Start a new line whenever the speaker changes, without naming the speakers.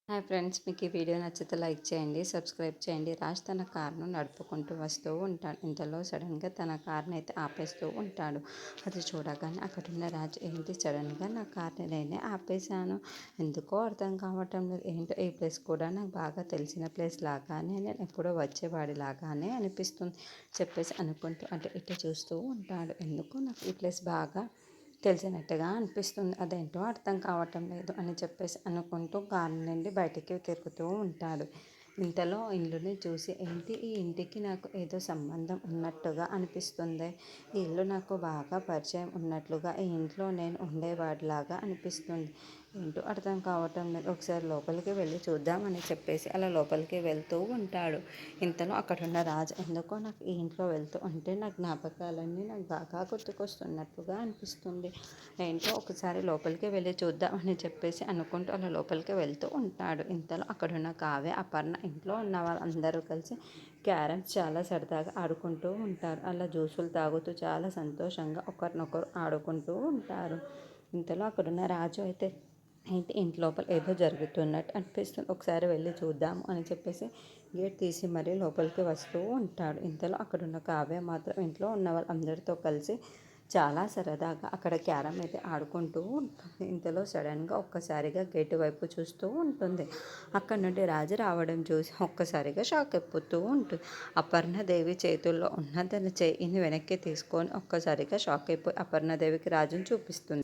Hi friends, మీకు ఈ video నచ్చితే లైక్ చేయండి, సబ్స్క్రైబ్ చేయండి. రాజ్ తన కారును నడుపుకుంటూ వస్తూ ఉంటాడు. ఇంతలో సడన్గా తన కార్ని అయితే ఆపేస్తూ ఉంటాడు. అది చూడగానే అక్కడున్న రాజు, ఏంటి సడన్గా నా కార్ని నేనే ఆపేశాను, ఎందుకో అర్థం కావటం లేదు, ఏంటో ఈ ప్లేస్ కూడా నాకు బాగా తెలిసిన ప్లేస్ లాగానే, నేను ఎప్పుడో వచ్చేవాడి లాగానే అనిపిస్తుంది చెప్పేసి అనుకుంటూ అటు ఇటు చూస్తూ ఉంటాడు. ఎందుకో నాకు ఈ ప్లేస్ బాగా తెలిసినట్టుగా అనిపిస్తుంది, అదేంటో అర్థం కావటం లేదు అని చెప్పేసి అనుకుంటూ కారు నుండి బయటికి తిరుగుతూ ఉంటాడు. ఇంతలో ఇల్లుని చూసి, ఏంటి ఈ ఇంటికి నాకు ఏదో సంబంధం ఉన్నట్టుగా అనిపిస్తుంది, ఈ ఇల్లు నాకు బాగా పరిచయం ఉన్నట్లుగా, ఈ ఇంట్లో నేను ఉండేవాడిలాగా అనిపిస్తుంది, ఏంటో అర్థం కావటం లేదు, ఒకసారి లోపలికి వెళ్ళి చూద్దామని చెప్పేసి అలా లోపలికి వెళ్తూ ఉంటాడు. ఇంతలో అక్కడున్న రాజు, ఎందుకో నాకు ఈ ఇంట్లో వెళ్తూ ఉంటే నా జ్ఞాపకాలన్నీ నాకు బాగా గుర్తుకొస్తున్నట్టుగా అనిపిస్తుంది, ఏంటో ఒకసారి లోపలికి వెళ్ళి చూద్దామని చెప్పేసి అనుకుంటూ అలా లోపలికి వెళ్తూ ఉంటాడు. ఇంతలో అక్కడున్న కావ్య, అపర్ణ, ఇంట్లో ఉన్న వాళ్ళందరూ కలిసి క్యారమ్స్ చాలా సరదాగా ఆడుకుంటూ ఉంటారు. అలా జ్యూసులు తాగుతూ చాలా సంతోషంగా ఒకరినొకరు ఆడుకుంటూ ఉంటారు. ఇంతలో అక్కడున్న రాజు అయితే, ఏంటి ఇంటి లోపల ఏదో జరుగుతున్నట్టు అనిపిస్తుంది, ఒకసారి వెళ్ళి చూద్దాము అని చెప్పేసి గేట్ తీసి మరీ లోపలికి వస్తూ ఉంటాడు. ఇంతలో అక్కడున్న కావ్య మాత్రం ఇంట్లో ఉన్న వాళ్ళందరితో కలిసి చాలా సరదాగా అక్కడ క్యారమ్ అయితే ఆడుకుంటూ ఉంటుంది. ఇంతలో సడన్గా ఒక్కసారిగా గేటు వైపు చూస్తూ ఉంటుంది. అక్కడ నుండి రాజు రావడం చూసి ఒక్కసారిగా షాక్ అయిపోతూ ఉంటుంది. అపర్ణదేవి చేతుల్లో ఉన్న తన చేయిని వెనక్కి తీసుకొని ఒక్కసారిగా షాక్ అయిపోయి అపర్ణదేవికి రాజుని చూపిస్తుంది.